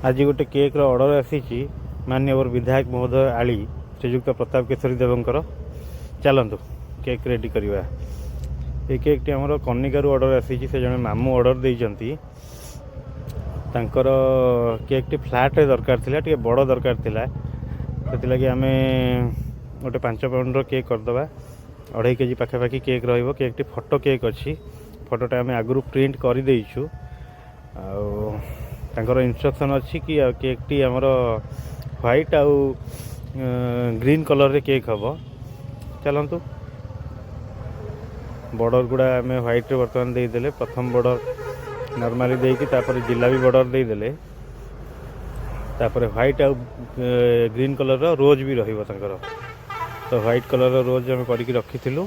आज गोटे cake order आसी माननीय विधायक महोदय आली श्रीजुक्त प्रताप केशरी देवंकर। चलतु केक रेडी करवा। ये केक टी आमर कनिकारु ऑर्डर आसी से जड़े मामू ऑर्डर देइचंती। तांकर केक टी फ्लैट रे दरकार थिला, टिके बड़ दरकार थिला, सेति लगी आमे गोटे 5 पाउंड रो केक करदबा। 2.5 केजी पाखापाखि केक रहिबो। केक टी फोटो केक अच्छी, फोटोटा आम आगु प्रिंट कर देइछु। तांकर इंस्ट्रक्शन अच्छी कि केक टी आमर व्हाइट आउ ग्रीन कलर रे केक हम। चलतु बॉर्डर गुड़ा आम व्हाइट रे बर्तमान देदेले। प्रथम बॉर्डर नॉर्मली देकी तापर जिलाबी बॉर्डर देदेले। तापर व्हाइट आउ ग्रीन कलर रो रोज भी रहिबो तांकर। तो व्हाइट कलर रो रोज आम करके रखिथिलु।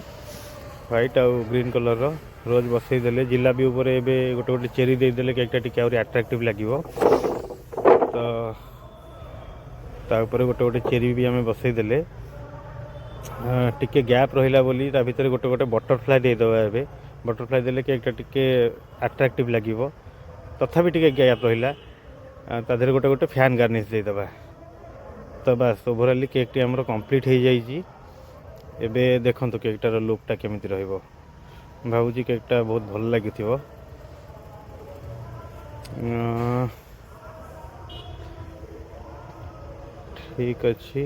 व्हाइट आउ ग्रीन कलर रो रोज बसई देले। जिलाबी ऊपर एबे गोटे गोटे चेरी देदेले केकटा टिके आउरी अट्रैक्टिव लागिवो। तो ता ऊपर गोटे गोटे चेरी भी आम बसई देले। टिके गैप रहिला बोली ता भितर गोटे गोटे बटरफ्लाई दे दबा। एबे बटरफ्लाई देले केकटा टिके अट्रैक्टिव लागिवो। तथापि टिके गैप रहिला ता देहरे गोटे गोटे फैन गार्निश दे दबा। तो बस ओवरऑली केक टी हमरो कंप्लीट हो जाइए। एबे देखंतु केकटार लुकटा केमिति रहिबो। भावुची केकटा बहुत भल लगी। ठीक अच्छी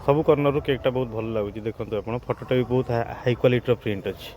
सब कर्नर केकटा बहुत भल लगुच। देखो आप फोटोटा भी बहुत हाई क्वालिटी प्रिंट अच्छी।